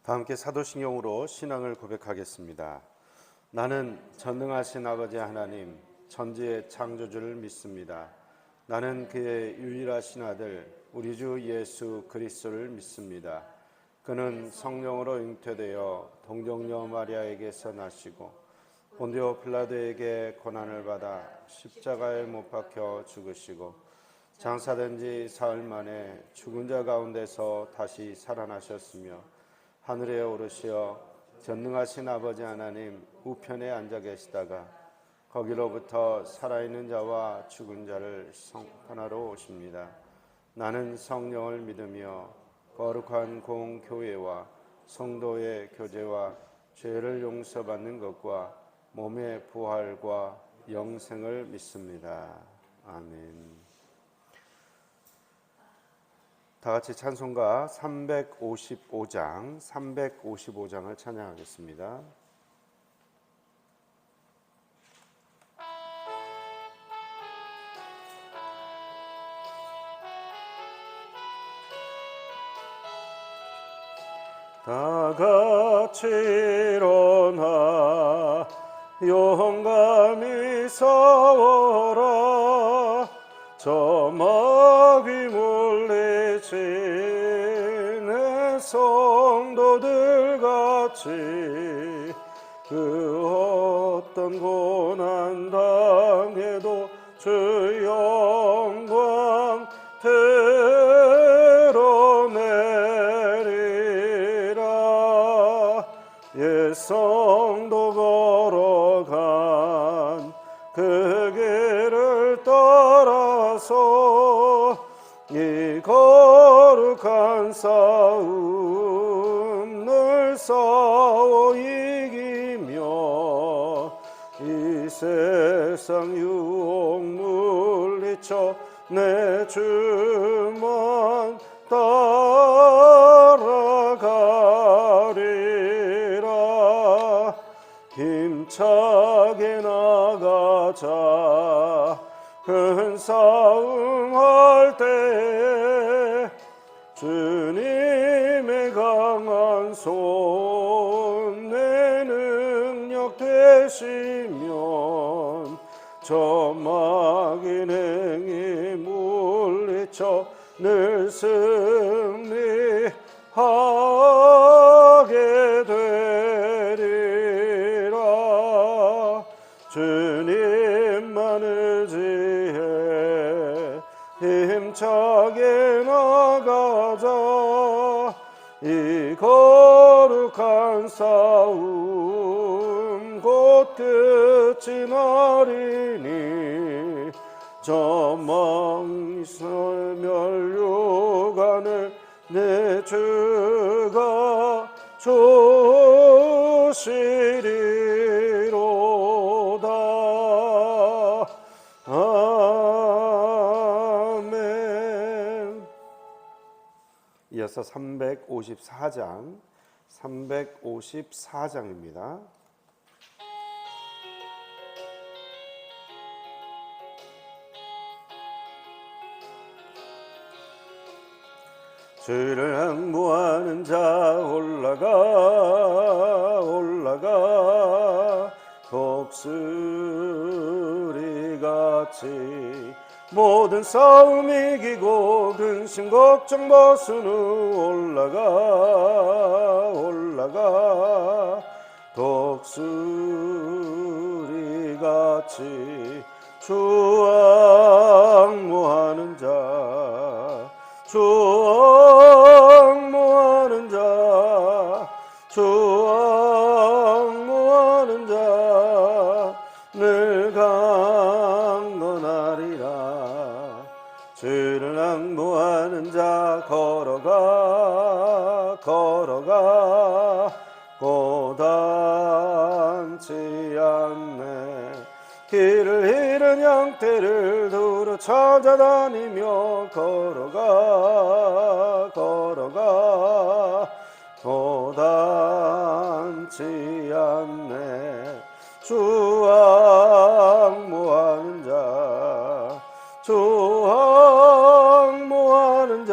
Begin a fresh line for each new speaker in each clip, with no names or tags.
다 함께 사도신경으로 신앙을 고백하겠습니다. 나는 전능하신 아버지 하나님, 천지의 창조주를 믿습니다. 나는 그의 유일하신 아들, 우리 주 예수 그리스도를 믿습니다. 그는 성령으로 잉태되어 동정녀 마리아에게서 나시고 본디오 빌라도에게 고난을 받아 십자가에 못 박혀 죽으시고 장사된 지 사흘 만에 죽은 자 가운데서 다시 살아나셨으며 하늘에 오르시어 전능하신 아버지 하나님 우편에 앉아 계시다가 거기로부터 살아있는 자와 죽은 자를 심판하러 오십니다. 나는 성령을 믿으며 거룩한 공교회와 성도의 교제와 죄를 용서받는 것과 몸의 부활과 영생을 믿습니다. 아멘. 다 같이 찬송가 355장을 찬양하겠습니다. 다 같이 일어나 용감히 싸워라. 저 마귀 물리치는 성도들 같이 그 어떤 고난 당해도 주 영광 드러내리라. 옛 성도 걸어간 그 길을 따라서 이 거룩한 싸움 늘 싸워 이기며 이 세상 유혹 물리쳐 내 주만 따라가리라. 힘차게 나가자. 큰 싸움할 때에 주님의 강한 손 내 능력 되시면 저 마귀 능히 물리쳐 늘 승리하게 되리라. 주님만 의지해 힘차게 나가자. 이 거룩한 싸움 곧 끝이 나리니 저 멸류관을 내 주가 주시리로다. 아멘. 이어서 354장입니다. 주를 앙모하는 자 올라가 독수리같이 모든 싸움 이기고 근심 걱정 벗은 후 올라가 독수리같이 주 앙모하는 자 늘 강건하리라. 주를 앙모하는 자 걸어가 고단치 않네. 길을 잃은 양떼를 두루 찾아다니며 걸어가 고단치 않네. 주 앙모하는 자 주 앙모하는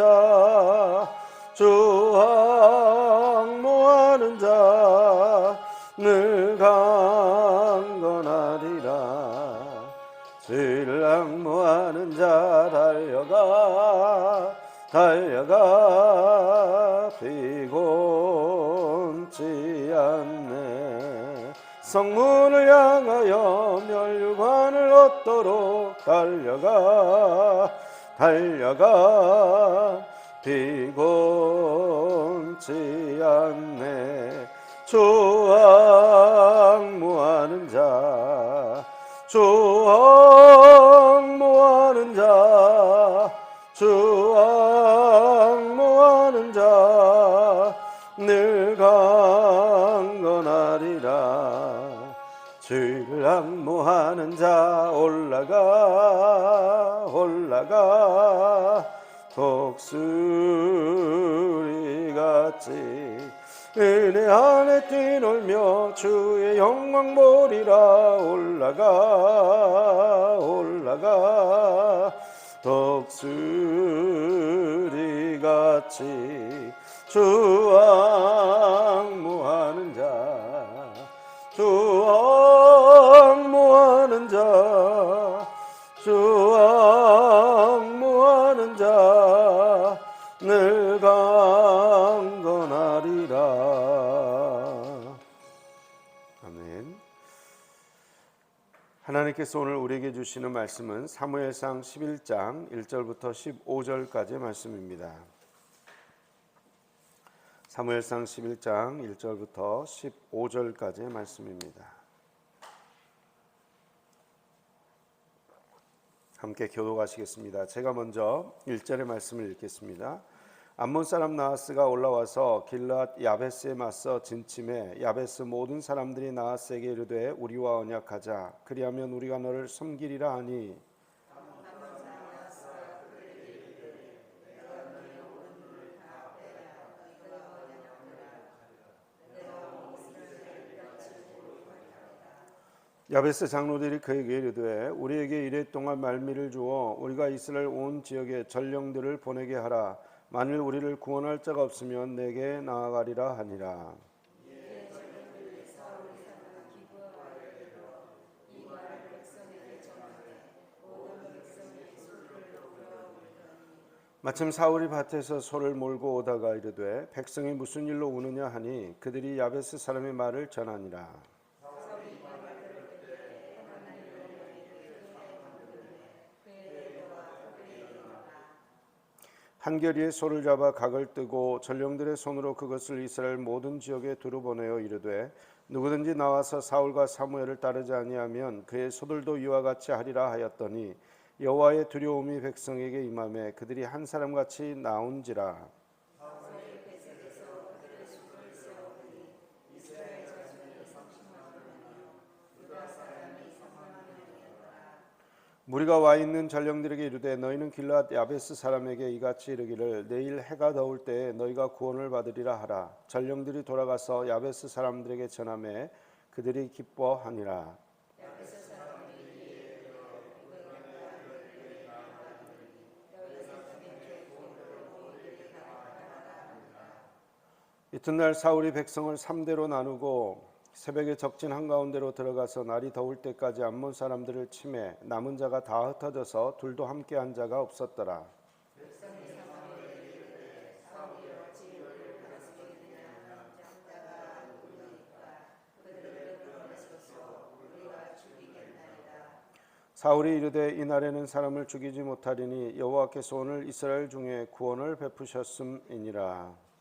달려가 피곤치 않네. 성문을 향하여 멸관을 얻도록 달려가 피곤치 않네. 주 앙모하는 자, 주 앙모하는 자, 주 앙모하는 자, 늘 강건하리라. 주를 앙모하는 자 올라가 독수리같이 은혜 안에 뛰놀며 주의 영광 보리라. 올라가 독수리같이 주 앙모하는 자, 주 앙모하는 자, 주 앙모하는 자, 늘 강건하리라. 아멘. 하나님께서 오늘 우리에게 주시는 말씀은 사무엘상 11장 1절부터 15절까지의 말씀입니다. 사무엘상 11장 1절부터 15절까지의 말씀입니다. 함께 교독하시겠습니다. 제가 먼저 1절의 말씀을 읽겠습니다. 암몬 사람 나하스가 올라와서 길앗 야베스에 맞서 진침해 야베스 모든 사람들이 나하스에게 이르되 우리와 언약하자. 그리하면 우리가 너를 섬기리라 하니 야베스 장로들이 그에게 이르되 우리에게 이랫동안 말미를 주어 우리가 이스라엘 온 지역에 전령들을 보내게 하라. 만일 우리를 구원할 자가 없으면 내게 나아가리라 하니라. 마침 사울이 밭에서 소를 몰고 오다가 이르되 백성이 무슨 일로 우느냐 하니 그들이 야베스 사람의 말을 전하니라. 한결이에 소를 잡아 각을 뜨고 전령들의 손으로 그것을 이스라엘 모든 지역에 두루 보내어 이르되 누구든지 나와서 사울과 사무엘을 따르지 아니하면 그의 소들도 이와 같이 하리라 하였더니 여호와의 두려움이 백성에게 임하매 그들이 한 사람같이 나온지라. 무리가 와 있는 전령들에게 이르되 너희는 길앗 야베스 사람에게 이같이 이르기를 내일 해가 더울 때에 너희가 구원을 받으리라 하라. 전령들이 돌아가서 야베스 사람들에게 전하매 그들이 기뻐하니라. 이튿날 사울이 백성을 3대로 나누고 새벽에 적진 한가운데로 들어가서 날이 더울 때까지 암몬 사람들을 치매 남은 자가 다 흩어져서 둘도 함께 한 자가 없었더라. 사울이 이르되 이날에는 사람을 죽이지 못하리니 여호와께서 오늘 이스라엘 중에 구원을 베푸셨음이니라.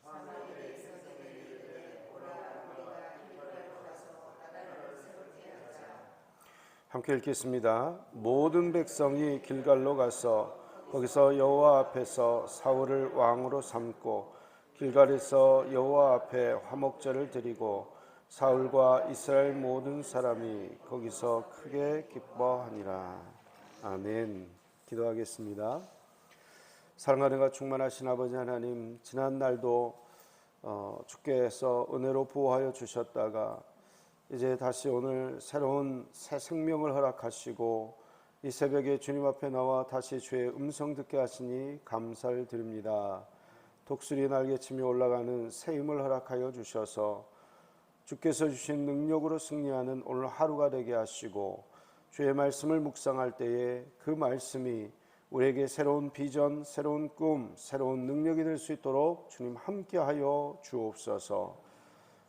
함께 읽겠습니다. 모든 백성이 길갈로 가서 거기서 여호와 앞에서 사울을 왕으로 삼고 길갈에서 여호와 앞에 화목제를 드리고 사울과 이스라엘 모든 사람이 거기서 크게 기뻐하니라. 아멘. 기도하겠습니다. 사랑하는 충만하신 아버지 하나님, 지난 날도 주께서 은혜로 보호하여 주셨다가 이제 다시 오늘 새로운 새 생명을 허락하시고 이 새벽에 주님 앞에 나와 다시 주의 음성 듣게 하시니 감사를 드립니다. 독수리 날개치며 올라가는 새 힘을 허락하여 주셔서 주께서 주신 능력으로 승리하는 오늘 하루가 되게 하시고 주의 말씀을 묵상할 때에 그 말씀이 우리에게 새로운 비전, 새로운 꿈, 새로운 능력이 될 수 있도록 주님 함께하여 주옵소서.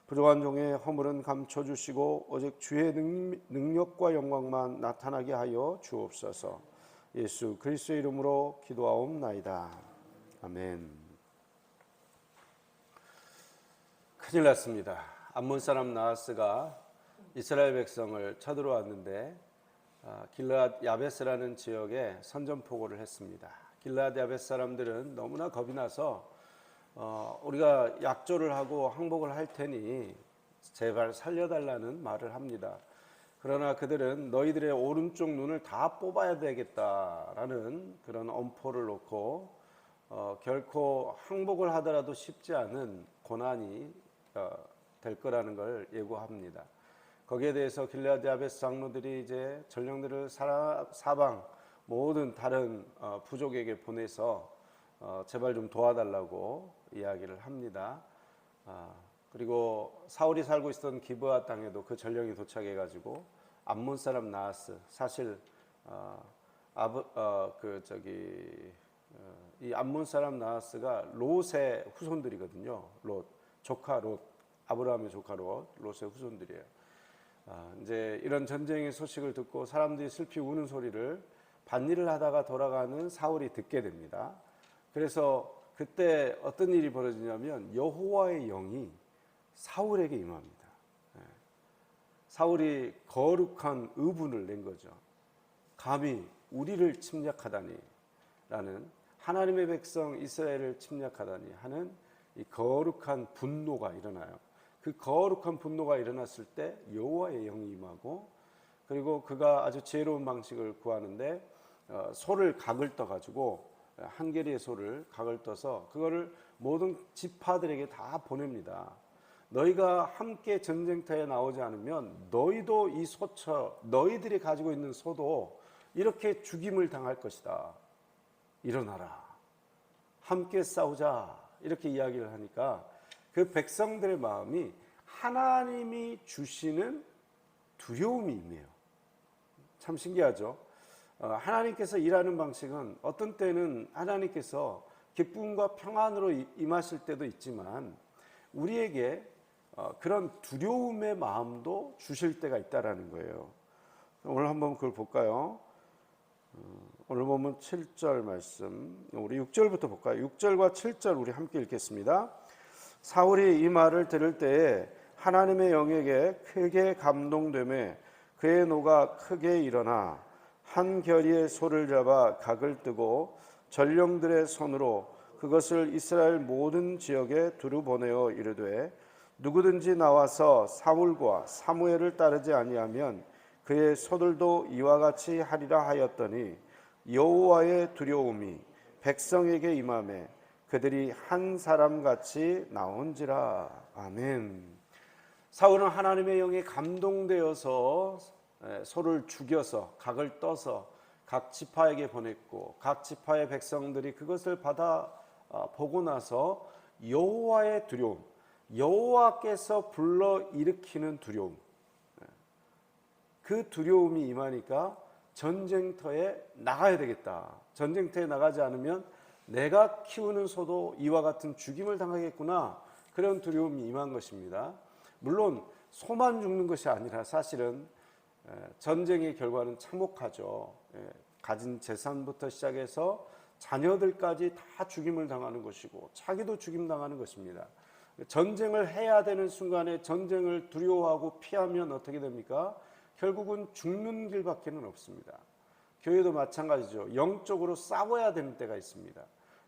부족한 종의 허물은 감춰주시고 오직 주의 능력과 영광만 나타나게 하여 주옵소서. 예수 그리스도의 이름으로 기도하옵나이다. 아멘. 큰일 났습니다. 암몬 사람 나하스가 이스라엘 백성을 쳐들어왔는데 길르앗 야베스라는 지역에 선전포고를 했습니다. 길르앗 야베스 사람들은 너무나 겁이 나서 우리가 약조를 하고 항복을 할 테니 제발 살려달라는 말을 합니다. 그러나 그들은 너희들의 오른쪽 눈을 다 뽑아야 되겠다라는 그런 엄포를 놓고 결코 항복을 하더라도 쉽지 않은 고난이 될 거라는 걸 예고합니다. 거기에 대해서 길르앗 야베스 장로들이 이제 전령들을 사방 모든 다른 부족에게 보내서 제발 좀 도와달라고 이야기를 합니다. 그리고 사울이 살고 있었던 기브아 땅에도 그 전령이 도착해가지고 암몬 사람 나하스, 사실 이 암몬 사람 나하스가 롯의 후손들이거든요. 조카 롯, 아브라함의 조카 롯의 후손들이에요. 이제 이런 전쟁의 소식을 듣고 사람들이 슬피 우는 소리를 밭일을 하다가 돌아가는 사울이 듣게 됩니다. 그래서 그때 어떤 일이 벌어지냐면 여호와의 영이 사울에게 임합니다. 사울이 거룩한 의분을 낸 거죠. 감히 우리를 침략하다니 라는, 하나님의 백성 이스라엘을 침략하다니 하는 이 거룩한 분노가 일어나요. 그 거룩한 분노가 일어났을 때 여호와의 영이 임하고, 그리고 그가 아주 지혜로운 방식을 구하는데 소를 각을 떠가지고, 한 개리의 소를 각을 떠서 그거를 모든 지파들에게 다 보냅니다. 너희가 함께 전쟁터에 나오지 않으면 너희도 이 소처, 너희들이 가지고 있는 소도 이렇게 죽임을 당할 것이다. 일어나라, 함께 싸우자, 이렇게 이야기를 하니까 그 백성들의 마음이 하나님이 주시는 두려움이 임해요. 참 신기하죠. 하나님께서 일하는 방식은 어떤 때는 하나님께서 기쁨과 평안으로 임하실 때도 있지만 우리에게 그런 두려움의 마음도 주실 때가 있다라는 거예요. 오늘 한번 그걸 볼까요? 오늘 보면 7절 말씀, 우리 6절부터 볼까요? 6절과 7절 우리 함께 읽겠습니다. 사울이 이 말을 들을 때에 하나님의 영에게 크게 감동되매 그의 노가 크게 일어나 한 겨리의 소를 잡아 각을 뜨고 전령들의 손으로 그것을 이스라엘 모든 지역에 두루 보내어 이르되 누구든지 나와서 사울과 사무엘을 따르지 아니하면 그의 소들도 이와 같이 하리라 하였더니 여호와의 두려움이 백성에게 임하매 그들이 한 사람같이 나온지라. 아멘. 사울은 하나님의 영에 감동되어서 소를 죽여서 각을 떠서 각 지파에게 보냈고, 각 지파의 백성들이 그것을 받아 보고 나서 여호와의 두려움, 여호와께서 불러 일으키는 두려움, 그 두려움이 임하니까 전쟁터에 나가야 되겠다. 전쟁터에 나가지 않으면 내가 키우는 소도 이와 같은 죽임을 당하겠구나. 그런 두려움이 임한 것입니다. 물론 소만 죽는 것이 아니라 사실은 전쟁의 결과는 참혹하죠. 가진 재산부터 시작해서 자녀들까지 다 죽임을 당하는 것이고 자기도 죽임당하는 것입니다. 전쟁을 해야 되는 순간에 전쟁을 두려워하고 피하면 어떻게 됩니까? 결국은 죽는 길밖에는 없습니다. 교회도 마찬가지죠. 영적으로 싸워야 되는 때가 있습니다.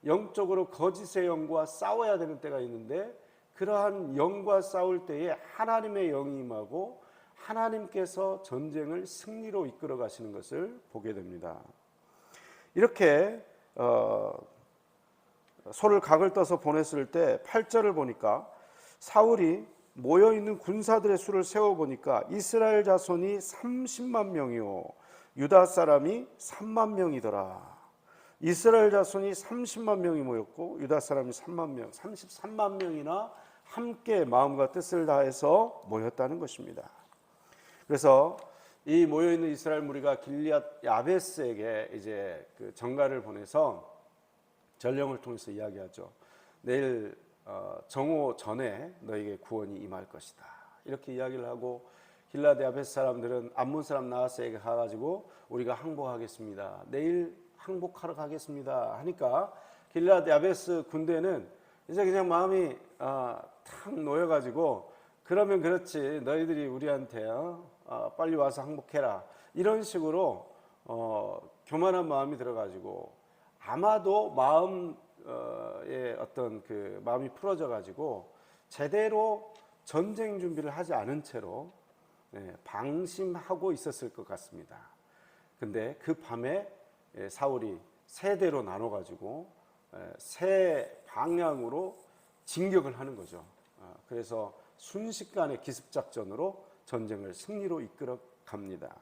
영적으로 거짓의 영과 싸워야 되는 때가 있는데, 그러한 영과 싸울 때에 하나님의 영이 임하고 하나님께서 전쟁을 승리로 이끌어 가시는 것을 보게 됩니다. 이렇게 소를 각을 떠서 보냈을 때 8절을 보니까 사울이 모여있는 군사들의 수를 세어보니까 이스라엘 자손이 30만 명이요 유다 사람이 3만 명이더라. 이스라엘 자손이 30만 명이 모였고 유다 사람이 3만 명, 33만 명이나 함께 마음과 뜻을 다해서 모였다는 것입니다. 그래서 이 모여 있는 이스라엘 무리가 길리앗 야베스에게 이제 그 전가를 보내서 전령을 통해서 이야기하죠. 내일 정오 전에 너에게 구원이 임할 것이다. 이렇게 이야기를 하고 길리앗 야베스 사람들은 암몬 사람 나하스에게 가가지고 우리가 항복하겠습니다. 내일 항복하러 가겠습니다. 하니까 길리앗 야베스 군대는 이제 그냥 마음이 탁 놓여가지고 그러면 그렇지 너희들이 우리한테 빨리 와서 항복해라 이런 식으로 교만한 마음이 들어가지고 아마도 마음의 어떤 그 마음이 풀어져 가지고 제대로 전쟁 준비를 하지 않은 채로 방심하고 있었을 것 같습니다. 근데 그 밤에 사울이 세 대로 나눠 가지고 세 방향으로 진격을 하는 거죠. 그래서 순식간에 기습작전으로 전쟁을 승리로 이끌어 갑니다.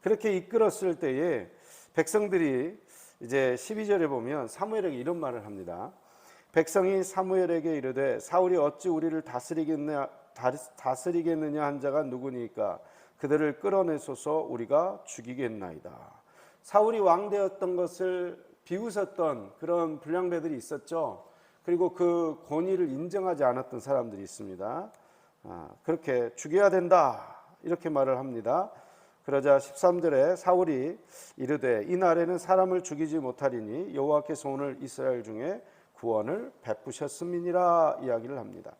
그렇게 이끌었을 때에 백성들이 이제 12절에 보면 사무엘에게 이런 말을 합니다. 백성이 사무엘에게 이르되 사울이 어찌 우리를 다스리겠느냐 한 자가 누구니까 그들을 끌어내소서 우리가 죽이겠나이다. 사울이 왕되었던 것을 비웃었던 그런 불량배들이 있었죠. 그리고 그 권위를 인정하지 않았던 사람들이 있습니다. 그렇게 죽여야 된다 이렇게 말을 합니다. 그러자 13절에 사울이 이르되 이 날에는 사람을 죽이지 못하리니 여호와께서 오늘 이스라엘 중에 구원을 베푸셨음이니라 이야기를 합니다.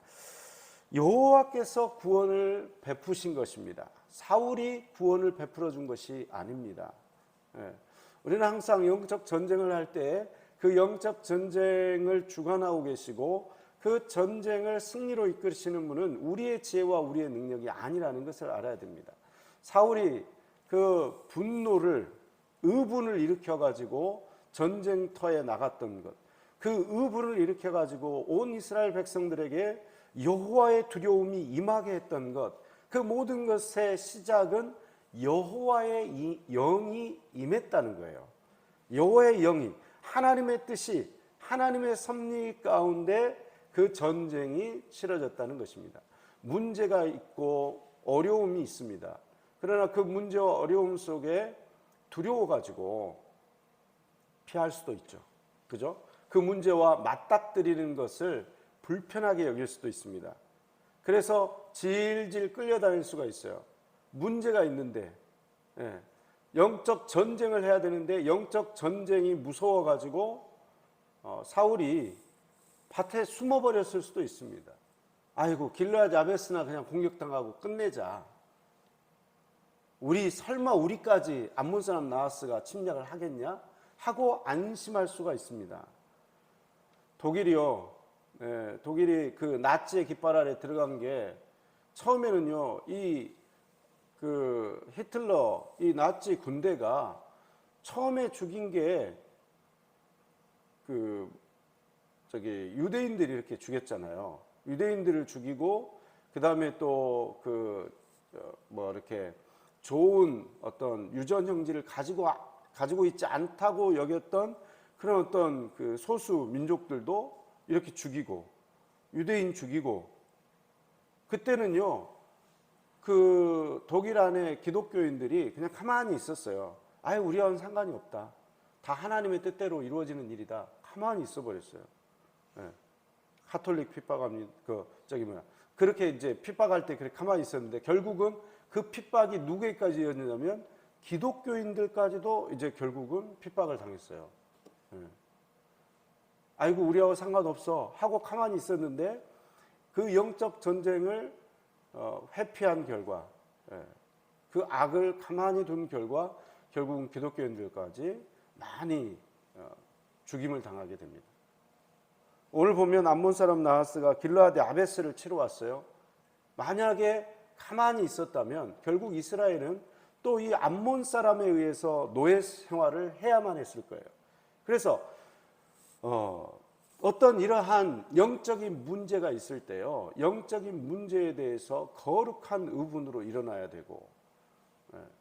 여호와께서 구원을 베푸신 것입니다. 사울이 구원을 베풀어 준 것이 아닙니다. 우리는 항상 영적 전쟁을 할 때 그 영적 전쟁을 주관하고 계시고 그 전쟁을 승리로 이끌으시는 분은 우리의 지혜와 우리의 능력이 아니라는 것을 알아야 됩니다. 사울이 그 분노를 의분을 일으켜 가지고 전쟁터에 나갔던 것, 그 의분을 일으켜 가지고 온 이스라엘 백성들에게 여호와의 두려움이 임하게 했던 것, 그 모든 것의 시작은 여호와의 영이 임했다는 거예요. 여호와의 영이, 하나님의 뜻이, 하나님의 섭리 가운데 그 전쟁이 치러졌다는 것입니다. 문제가 있고 어려움이 있습니다. 그러나 그 문제와 어려움 속에 두려워가지고 피할 수도 있죠. 그죠? 그 문제와 맞닥뜨리는 것을 불편하게 여길 수도 있습니다. 그래서 질질 끌려다닐 수가 있어요. 문제가 있는데, 영적 전쟁을 해야 되는데 영적 전쟁이 무서워가지고 사울이 밭에 숨어버렸을 수도 있습니다. 아이고 길르앗 야베스나 그냥 공격당하고 끝내자. 설마 우리까지 암몬 사람 나하스가 침략을 하겠냐? 하고 안심할 수가 있습니다. 독일이 그 나치의 깃발 아래 들어간 게 처음에는요, 히틀러, 이 나치 군대가 처음에 죽인 게 유대인들이 이렇게 죽였잖아요. 유대인들을 죽이고, 그 다음에 또 이렇게 좋은 어떤 유전 형질을 가지고 있지 않다고 여겼던 그런 어떤 그 소수 민족들도 이렇게 죽이고, 유대인 죽이고, 그때는요, 그 독일 안에 기독교인들이 그냥 가만히 있었어요. 우리와는 상관이 없다. 다 하나님의 뜻대로 이루어지는 일이다. 가만히 있어 버렸어요. 카톨릭 핍박합니다. 그렇게 이제 핍박할 때 그렇게 가만히 있었는데 결국은 그 핍박이 누구에게까지 이어지냐면 기독교인들까지도 이제 결국은 핍박을 당했어요. 아이고 우리하고 상관없어 하고 가만히 있었는데 그 영적 전쟁을 회피한 결과, 그 악을 가만히 둔 결과 결국은 기독교인들까지 많이 죽임을 당하게 됩니다. 오늘 보면 암몬 사람 나하스가 길르앗 야베스를 치러 왔어요. 만약에 가만히 있었다면 결국 이스라엘은 또 이 암몬 사람에 의해서 노예 생활을 해야만 했을 거예요. 그래서 어떤 이러한 영적인 문제가 있을 때요, 영적인 문제에 대해서 거룩한 의분으로 일어나야 되고,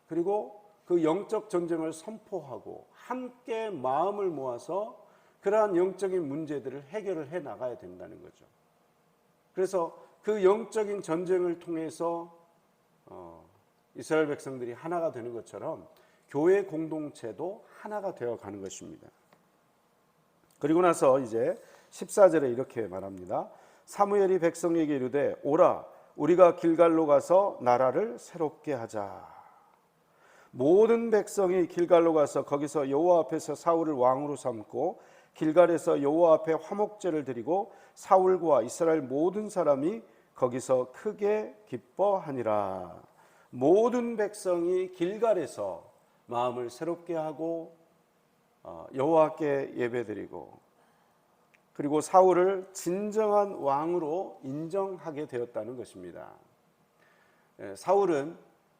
그리고 그 영적 전쟁을 선포하고 함께 마음을 모아서 그러한 영적인 문제들을 해결을 해 나가야 된다는 거죠. 그래서 그 영적인 전쟁을 통해서 이스라엘 백성들이 하나가 되는 것처럼 교회 공동체도 하나가 되어 가는 것입니다. 그리고 나서 이제 14절에 이렇게 말합니다. 사무엘이 백성에게 이르되 오라 우리가 길갈로 가서 나라를 새롭게 하자. 모든 백성이 길갈로 가서 거기서 여호와 앞에서 사울을 왕으로 삼고 길갈에서 여호와 앞에 화목제를 드리고 사울과 이스라엘 모든 사람이 거기서 크게 기뻐하니라. 모든 백성이 길갈에서 마음을 새롭게 하고 여호와께 예배드리고 그리고 사울을 진정한 왕으로 인정하게 되었다는 것입니다. 사울은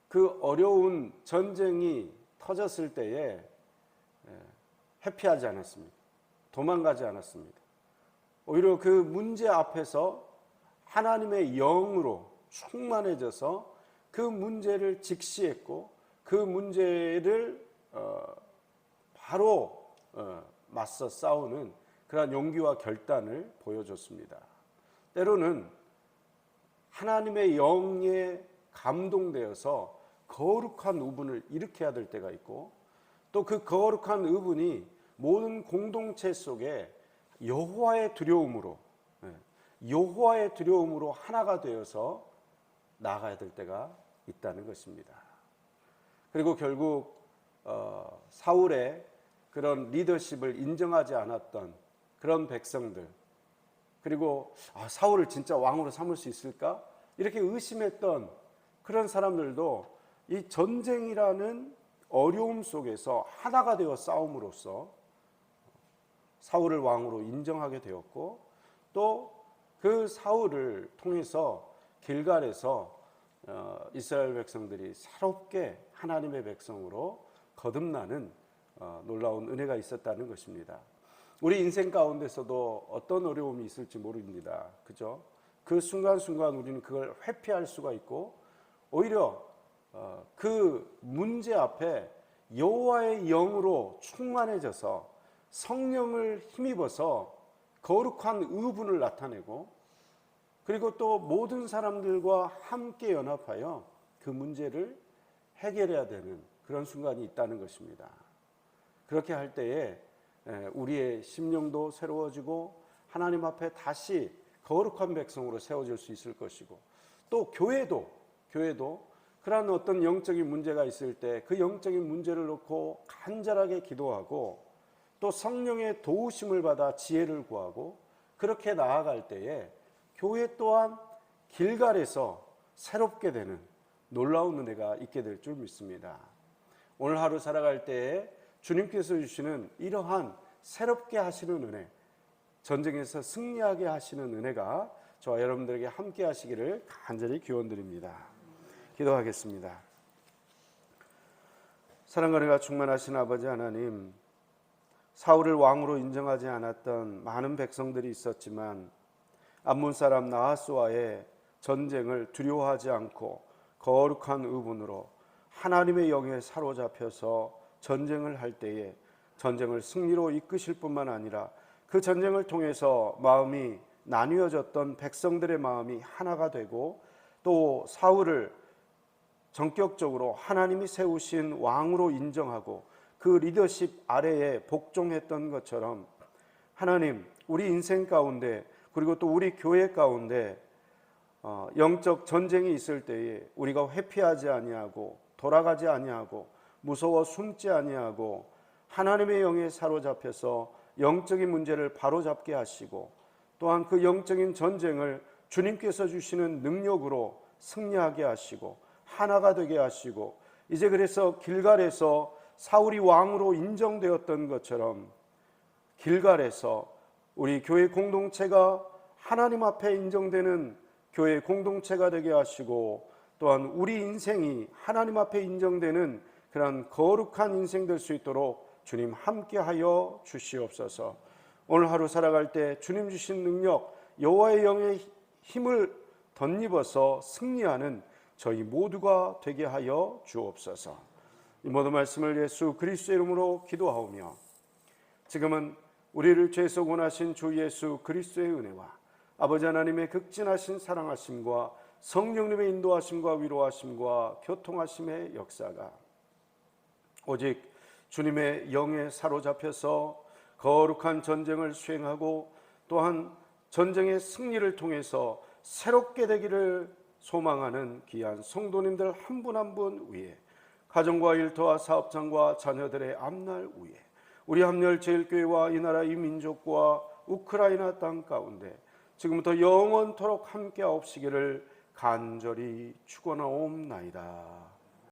그 어려운 전쟁이 터졌을 때에 회피하지 않았습니다. 도망가지 않았습니다. 오히려 그 문제 앞에서 하나님의 영으로 충만해져서 그 문제를 직시했고 그 문제를 바로 맞서 싸우는 그러한 용기와 결단을 보여줬습니다. 때로는 하나님의 영에 감동되어서 거룩한 의분을 일으켜야 될 때가 있고 또 그 거룩한 의분이 모든 공동체 속에 여호와의 두려움으로 하나가 되어서 나아가야 될 때가 있다는 것입니다. 그리고 결국 사울의 그런 리더십을 인정하지 않았던 그런 백성들 그리고 사울을 진짜 왕으로 삼을 수 있을까? 이렇게 의심했던 그런 사람들도 이 전쟁이라는 어려움 속에서 하나가 되어 싸움으로써 사울을 왕으로 인정하게 되었고 또 그 사울을 통해서 길갈에서 이스라엘 백성들이 새롭게 하나님의 백성으로 거듭나는 놀라운 은혜가 있었다는 것입니다. 우리 인생 가운데서도 어떤 어려움이 있을지 모릅니다. 그죠? 그 순간순간 우리는 그걸 회피할 수가 있고 오히려 그 문제 앞에 여호와의 영으로 충만해져서 성령을 힘입어서 거룩한 의분을 나타내고 그리고 또 모든 사람들과 함께 연합하여 그 문제를 해결해야 되는 그런 순간이 있다는 것입니다. 그렇게 할 때에 우리의 심령도 새로워지고 하나님 앞에 다시 거룩한 백성으로 세워질 수 있을 것이고 또 교회도 그러한 어떤 영적인 문제가 있을 때 그 영적인 문제를 놓고 간절하게 기도하고 또 성령의 도우심을 받아 지혜를 구하고 그렇게 나아갈 때에 교회 또한 길갈에서 새롭게 되는 놀라운 은혜가 있게 될 줄 믿습니다. 오늘 하루 살아갈 때에 주님께서 주시는 이러한 새롭게 하시는 은혜, 전쟁에서 승리하게 하시는 은혜가 저와 여러분들에게 함께 하시기를 간절히 기원드립니다. 기도하겠습니다. 사랑과 은혜가 충만하신 아버지 하나님, 사울을 왕으로 인정하지 않았던 많은 백성들이 있었지만 암몬 사람 나하스와의 전쟁을 두려워하지 않고 거룩한 의분으로 하나님의 영에 사로잡혀서 전쟁을 할 때에 전쟁을 승리로 이끄실 뿐만 아니라 그 전쟁을 통해서 마음이 나뉘어졌던 백성들의 마음이 하나가 되고 또 사울을 전격적으로 하나님이 세우신 왕으로 인정하고 그 리더십 아래에 복종했던 것처럼 하나님 우리 인생 가운데 그리고 또 우리 교회 가운데 영적 전쟁이 있을 때에 우리가 회피하지 아니하고 돌아가지 아니하고 무서워 숨지 아니하고 하나님의 영에 사로잡혀서 영적인 문제를 바로잡게 하시고 또한 그 영적인 전쟁을 주님께서 주시는 능력으로 승리하게 하시고 하나가 되게 하시고 이제 그래서 길갈에서 사울이 왕으로 인정되었던 것처럼 길갈에서 우리 교회 공동체가 하나님 앞에 인정되는 교회 공동체가 되게 하시고 또한 우리 인생이 하나님 앞에 인정되는 그런 거룩한 인생 될 수 있도록 주님 함께하여 주시옵소서. 오늘 하루 살아갈 때 주님 주신 능력 여호와의 영의 힘을 덧입어서 승리하는 저희 모두가 되게 하여 주옵소서. 이 모든 말씀을 예수 그리스도의 이름으로 기도하오며 지금은 우리를 죄에서 구원하신 주 예수 그리스도의 은혜와 아버지 하나님의 극진하신 사랑하심과 성령님의 인도하심과 위로하심과 교통하심의 역사가 오직 주님의 영에 사로잡혀서 거룩한 전쟁을 수행하고 또한 전쟁의 승리를 통해서 새롭게 되기를 소망하는 귀한 성도님들 한 분 한 분 위에, 가정과 일터와 사업장과 자녀들의 앞날 위에, 우리 함열제일교회와 이 나라 이 민족과 우크라이나 땅 가운데 지금부터 영원토록 함께하옵시기를 간절히 축원하옵나이다.